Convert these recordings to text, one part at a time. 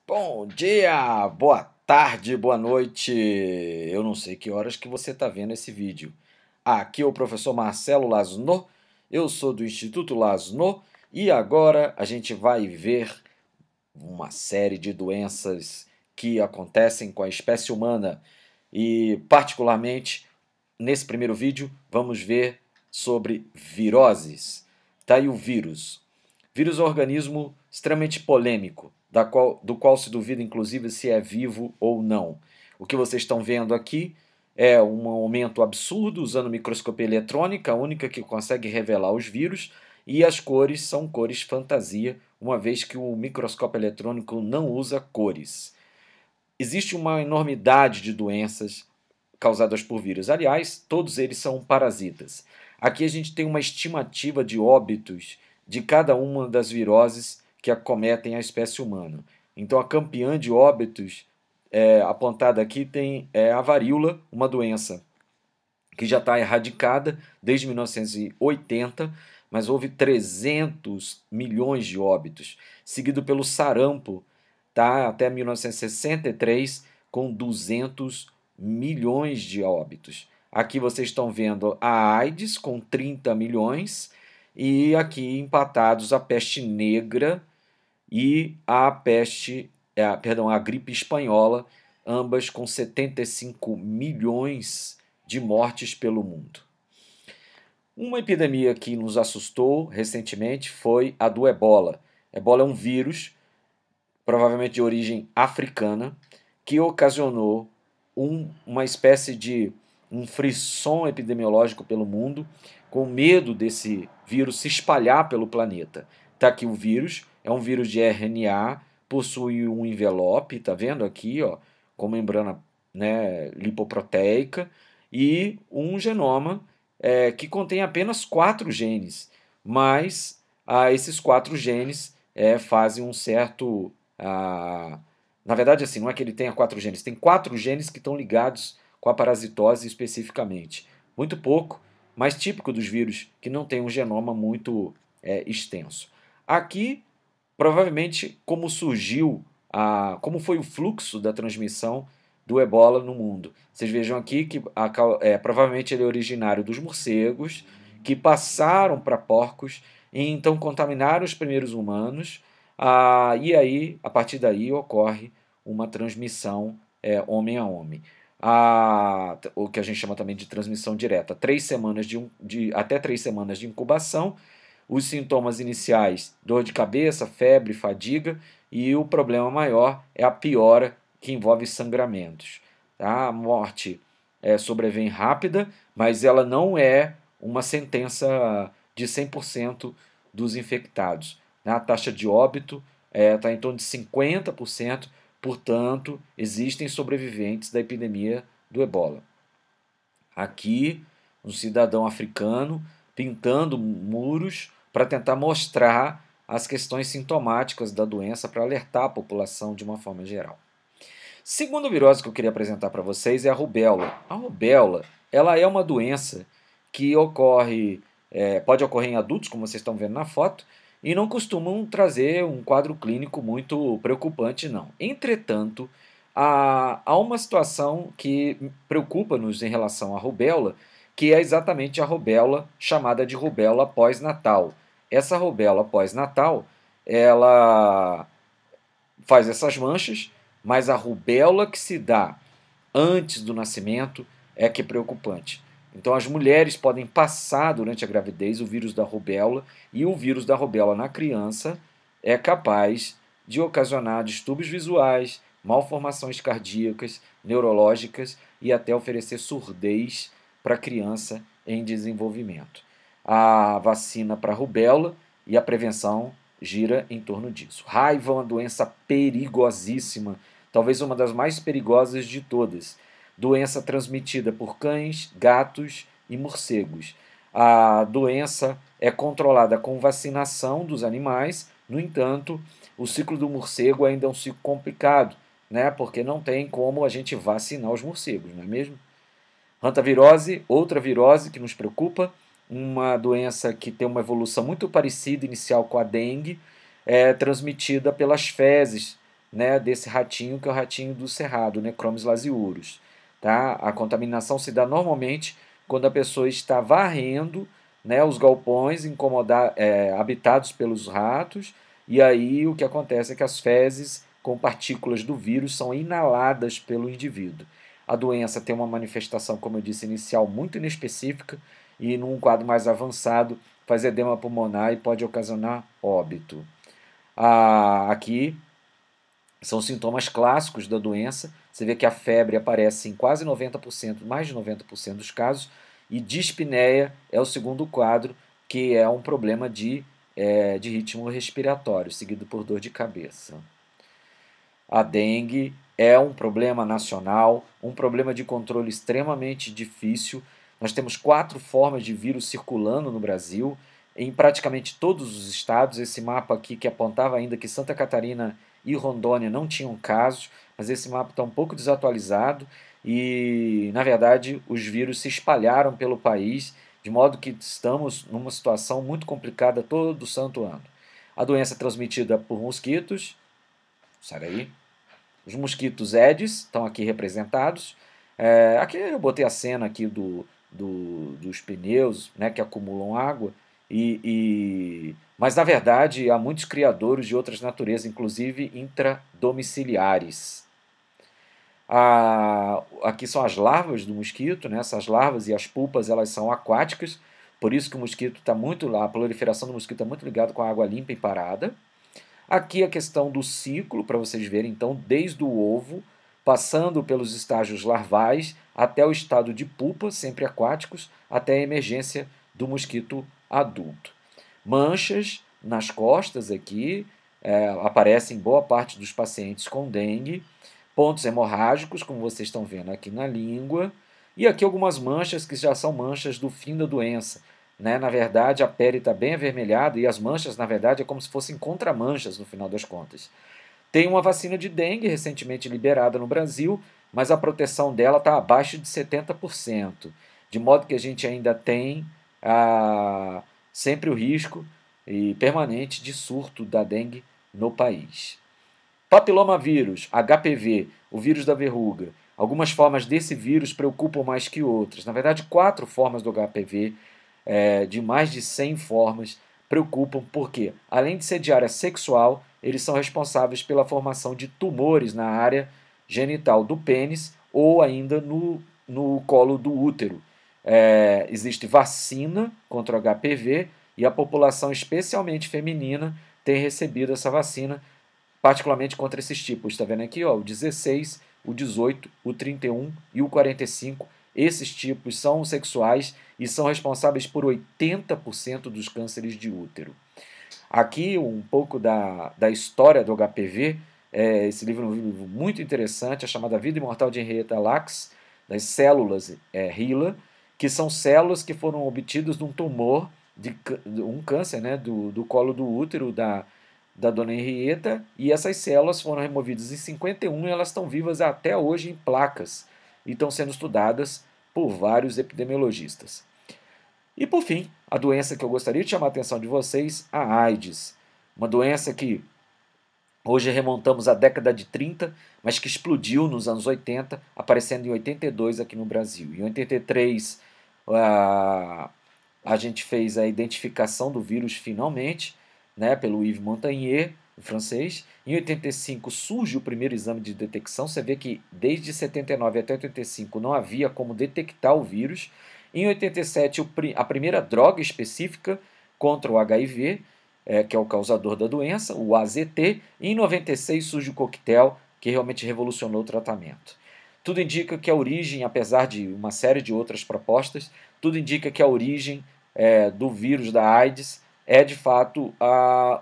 Bom dia, boa tarde, boa noite. Eu não sei que horas que você está vendo esse vídeo. Aqui é o professor Marcelo Lasno, eu sou do Instituto Lasno e agora a gente vai ver uma série de doenças que acontecem com a espécie humana e, particularmente, nesse primeiro vídeo, vamos ver sobre viroses. Tá aí o vírus. Vírus é um organismo extremamente polêmico, do qual se duvida inclusive se é vivo ou não. O que vocês estão vendo aqui é um aumento absurdo usando microscopia eletrônica, a única que consegue revelar os vírus, e as cores são cores fantasia, uma vez que o microscópio eletrônico não usa cores. Existe uma enormidade de doenças causadas por vírus. Aliás, todos eles são parasitas. Aqui a gente tem uma estimativa de óbitos de cada uma das viroses que acometem a espécie humana. Então, a campeã de óbitos apontada aqui tem a varíola, uma doença que já está erradicada desde 1980, mas houve 300 milhões de óbitos, seguido pelo sarampo, tá, até 1963, com 200 milhões de óbitos. Aqui vocês estão vendo a AIDS com 30 milhões e aqui empatados a peste negra e a a gripe espanhola, ambas com 75 milhões de mortes pelo mundo. Uma epidemia que nos assustou recentemente foi a do ebola. Ebola é um vírus, provavelmente de origem africana, que ocasionou uma espécie de um frisson epidemiológico pelo mundo, com medo desse vírus se espalhar pelo planeta. Está aqui o vírus, é um vírus de RNA, possui um envelope, tá vendo aqui, ó, com membrana, né, lipoproteica, e um genoma que contém apenas 4 genes, mas esses 4 genes fazem um certo. Na verdade, assim, não é que ele tenha 4 genes, tem 4 genes que estão ligados com a parasitose especificamente. Muito pouco, mas típico dos vírus que não tem um genoma muito extenso. Aqui, provavelmente, como surgiu, como foi o fluxo da transmissão do ebola no mundo. Vocês vejam aqui que provavelmente ele é originário dos morcegos, que passaram para porcos e então contaminaram os primeiros humanos, e aí, a partir daí, ocorre uma transmissão homem a homem. O que a gente chama também de transmissão direta. Até 3 semanas de incubação, os sintomas iniciais, dor de cabeça, febre, fadiga, e o problema maior é a piora, que envolve sangramentos. Tá? A morte sobrevém rápida, mas ela não é uma sentença de 100% dos infectados. A taxa de óbito está em torno de 50%, portanto, existem sobreviventes da epidemia do ebola. Aqui, um cidadão africano pintando muros para tentar mostrar as questões sintomáticas da doença para alertar a população de uma forma geral. Segunda virose que eu queria apresentar para vocês é a rubéola. A rubéola, ela é uma doença que pode ocorrer em adultos, como vocês estão vendo na foto, e não costumam trazer um quadro clínico muito preocupante, não. Entretanto, há uma situação que preocupa-nos em relação à rubéola, que é exatamente a rubéola chamada de rubéola pós-natal. Essa rubéola pós-natal, ela faz essas manchas, mas a rubéola que se dá antes do nascimento é que é preocupante. Então, as mulheres podem passar durante a gravidez o vírus da rubéola, e o vírus da rubéola na criança é capaz de ocasionar distúrbios visuais, malformações cardíacas, neurológicas e até oferecer surdez para a criança em desenvolvimento. A vacina para a rubéola e a prevenção gira em torno disso. Raiva é uma doença perigosíssima, talvez uma das mais perigosas de todas. Doença transmitida por cães, gatos e morcegos. A doença é controlada com vacinação dos animais, no entanto, o ciclo do morcego ainda é um ciclo complicado, né? Porque não tem como a gente vacinar os morcegos, não é mesmo? Hantavirose, outra virose que nos preocupa, uma doença que tem uma evolução muito parecida inicial com a dengue, transmitida pelas fezes, né, desse ratinho, que é o ratinho do cerrado, Necromis lasiurus. Tá? A contaminação se dá normalmente quando a pessoa está varrendo, né, os galpões habitados pelos ratos, e aí o que acontece é que as fezes com partículas do vírus são inaladas pelo indivíduo. A doença tem uma manifestação, como eu disse, inicial muito inespecífica e, num quadro mais avançado, faz edema pulmonar e pode ocasionar óbito. Aqui são sintomas clássicos da doença. Você vê que a febre aparece em quase 90%, mais de 90% dos casos, e dispneia é o segundo quadro, que é um problema de ritmo respiratório, seguido por dor de cabeça. A dengue é um problema nacional, um problema de controle extremamente difícil. Nós temos 4 formas de vírus circulando no Brasil, em praticamente todos os estados. Esse mapa aqui que apontava ainda que Santa Catarina e Rondônia não tinham casos, mas esse mapa está um pouco desatualizado e, na verdade, os vírus se espalharam pelo país, de modo que estamos numa situação muito complicada todo santo ano. A doença é transmitida por mosquitos. Sai daí. Os mosquitos Aedes estão aqui representados. Aqui eu botei a cena aqui dos pneus, né, que acumulam água. Mas, na verdade, há muitos criadouros de outras naturezas, inclusive intradomiciliares. Aqui são as larvas do mosquito, né? Essas larvas e as pulpas, elas são aquáticas, por isso que o mosquito está a proliferação do mosquito está muito ligada com a água limpa e parada. Aqui a questão do ciclo, para vocês verem, então, desde o ovo, passando pelos estágios larvais, até o estado de pupa, sempre aquáticos, até a emergência do mosquito adulto. Manchas nas costas aqui, aparecem em boa parte dos pacientes com dengue, pontos hemorrágicos, como vocês estão vendo aqui na língua, e aqui algumas manchas que já são manchas do fim da doença. Na verdade, a pele está bem avermelhada e as manchas, na verdade, é como se fossem contramanchas no final das contas. Tem uma vacina de dengue recentemente liberada no Brasil, mas a proteção dela está abaixo de 70%, de modo que a gente ainda tem sempre o risco permanente de surto da dengue no país. Papilomavírus, HPV, o vírus da verruga. Algumas formas desse vírus preocupam mais que outras. Na verdade, 4 formas do HPV, de mais de 100 formas, preocupam porque, além de ser de área sexual, eles são responsáveis pela formação de tumores na área genital do pênis ou ainda no colo do útero. Existe vacina contra o HPV e a população, especialmente feminina, tem recebido essa vacina, particularmente contra esses tipos. Está vendo aqui, ó, o 16, o 18, o 31 e o 45. Esses tipos são sexuais e são responsáveis por 80% dos cânceres de útero. Aqui um pouco da história do HPV. Esse livro é um livro muito interessante, é chamado A Vida Imortal de Henrietta Lacks, das células HeLa, que são células que foram obtidas de um tumor, um câncer, né, do colo do útero da dona Henrietta, e essas células foram removidas em 51 e elas estão vivas até hoje em placas e estão sendo estudadas por vários epidemiologistas. E por fim, a doença que eu gostaria de chamar a atenção de vocês, a AIDS. Uma doença que hoje remontamos à década de 30, mas que explodiu nos anos 80, aparecendo em 82 aqui no Brasil. Em 83, a gente fez a identificação do vírus finalmente, né, pelo Yves Montagnier, o francês. Em 85 surge o primeiro exame de detecção. Você vê que desde 79 até 85 não havia como detectar o vírus. Em 87, a primeira droga específica contra o HIV, que é o causador da doença, o AZT. E em 96 surge o coquetel, que realmente revolucionou o tratamento. Tudo indica que a origem, apesar de uma série de outras propostas, tudo indica que a origem do vírus da AIDS é, de fato,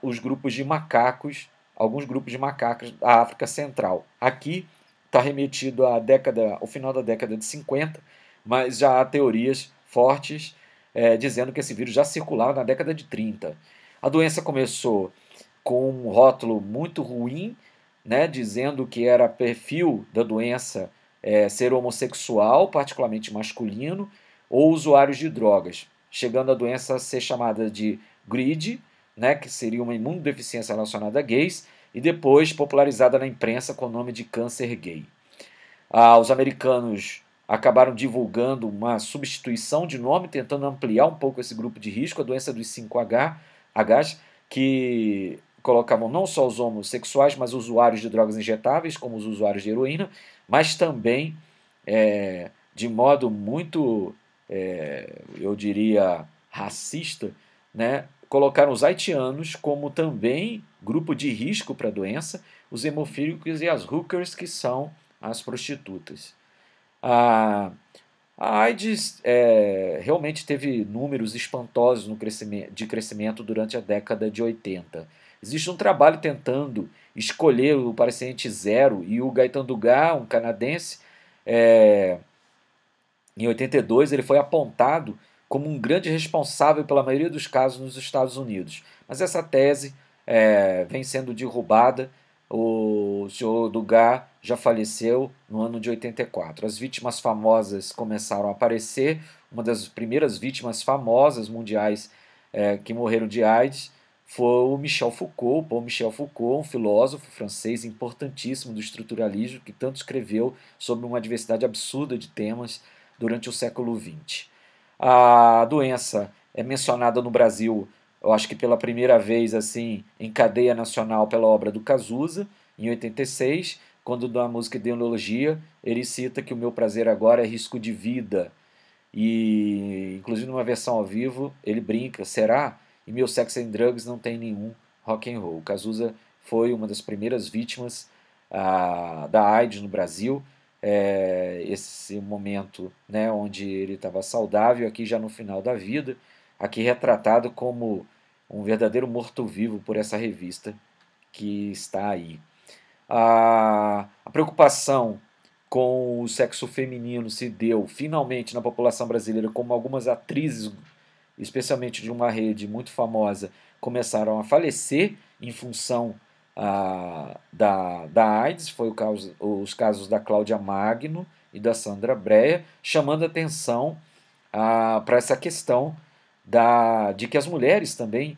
os grupos de macacos, alguns grupos de macacos da África Central. Aqui está remetido ao final da década de 50, mas já há teorias fortes dizendo que esse vírus já circulava na década de 30. A doença começou com um rótulo muito ruim, né, dizendo que era perfil da doença ser homossexual, particularmente masculino, ou usuários de drogas, chegando a doença a ser chamada de GRID, né, que seria uma imunodeficiência relacionada a gays, e depois popularizada na imprensa com o nome de câncer gay. Os americanos acabaram divulgando uma substituição de nome, tentando ampliar um pouco esse grupo de risco, a doença dos 5Hs, que colocavam não só os homossexuais, mas usuários de drogas injetáveis, como os usuários de heroína, mas também, de modo muito, eu diria, racista, né, colocaram os haitianos como também grupo de risco para a doença, os hemofílicos e as hookers, que são as prostitutas. A, a AIDS realmente teve números espantosos de crescimento durante a década de 80. Existe um trabalho tentando escolher o paciente zero, e o Gaetan Dugas, um canadense, em 82 ele foi apontado como um grande responsável pela maioria dos casos nos Estados Unidos. Mas essa tese vem sendo derrubada. O senhor Dugas já faleceu no ano de 84. As vítimas famosas começaram a aparecer. Uma das primeiras vítimas famosas mundiais que morreram de AIDS foi o Michel Foucault, Paul Michel Foucault, um filósofo francês importantíssimo do estruturalismo, que tanto escreveu sobre uma diversidade absurda de temas durante o século XX. A doença é mencionada no Brasil, eu acho que pela primeira vez assim, em cadeia nacional pela obra do Cazuza, em 86, quando na música Ideologia ele cita que o meu prazer agora é risco de vida. E inclusive numa versão ao vivo ele brinca, será? E meu Sex and Drugs não tem nenhum rock and roll. O Cazuza foi uma das primeiras vítimas da AIDS no Brasil. Esse momento, né, onde ele estava saudável, aqui já no final da vida, aqui retratado como um verdadeiro morto-vivo por essa revista que está aí. A preocupação com o sexo feminino se deu finalmente na população brasileira, como algumas atrizes, especialmente de uma rede muito famosa, começaram a falecer em função da AIDS. Foi os casos da Cláudia Magno e da Sandra Brea, chamando atenção para essa questão de que as mulheres também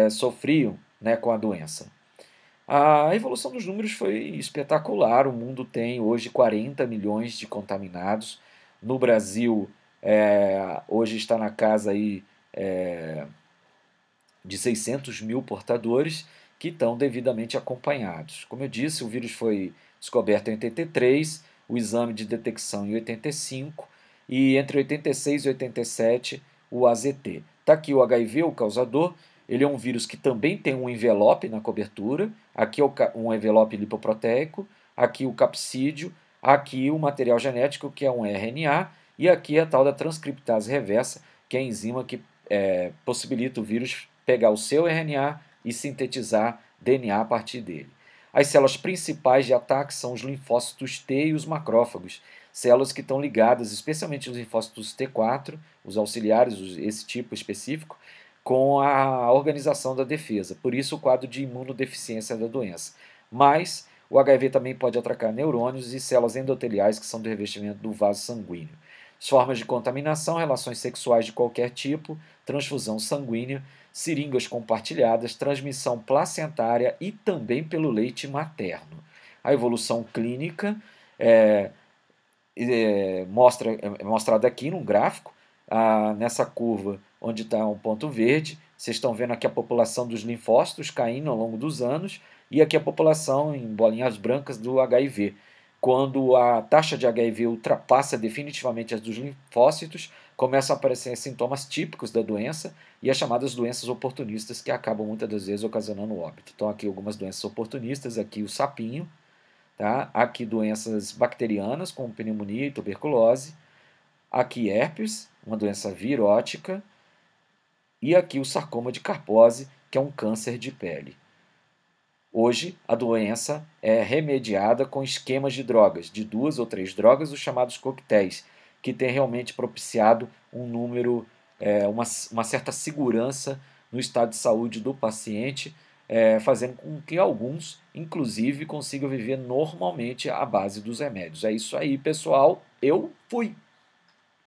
sofriam, né, com a doença. A evolução dos números foi espetacular. O mundo tem hoje 40 milhões de contaminados. No Brasil, hoje está na casa aí, de 600 mil portadores que estão devidamente acompanhados. Como eu disse, o vírus foi descoberto em 83, o exame de detecção em 85 e entre 86 e 87 o AZT. Está aqui o HIV, o causador. Ele é um vírus que também tem um envelope na cobertura. Aqui é um envelope lipoproteico, aqui o capsídeo, aqui o material genético, que é um RNA, e aqui a tal da transcriptase reversa, que é a enzima que possibilita o vírus pegar o seu RNA e sintetizar DNA a partir dele. As células principais de ataque são os linfócitos T e os macrófagos, células que estão ligadas, especialmente os linfócitos T4, os auxiliares, esse tipo específico, com a organização da defesa. Por isso o quadro de imunodeficiência da doença. Mas o HIV também pode atracar neurônios e células endoteliais, que são do revestimento do vaso sanguíneo. As formas de contaminação, relações sexuais de qualquer tipo, transfusão sanguínea, seringas compartilhadas, transmissão placentária e também pelo leite materno. A evolução clínica é mostrada aqui num gráfico, nessa curva onde está um ponto verde. Vocês estão vendo aqui a população dos linfócitos caindo ao longo dos anos e aqui a população em bolinhas brancas do HIV. Quando a taxa de HIV ultrapassa definitivamente as dos linfócitos, começam a aparecer sintomas típicos da doença e as chamadas doenças oportunistas, que acabam muitas das vezes ocasionando óbito. Então aqui algumas doenças oportunistas, aqui o sapinho, tá? Aqui doenças bacterianas como pneumonia e tuberculose, aqui herpes, uma doença virótica, e aqui o sarcoma de Kaposi, que é um câncer de pele. Hoje, a doença é remediada com esquemas de drogas, de 2 ou 3 drogas, os chamados coquetéis, que tem realmente propiciado um número, uma certa segurança no estado de saúde do paciente, fazendo com que alguns, inclusive, consigam viver normalmente à base dos remédios. É isso aí, pessoal. Eu fui!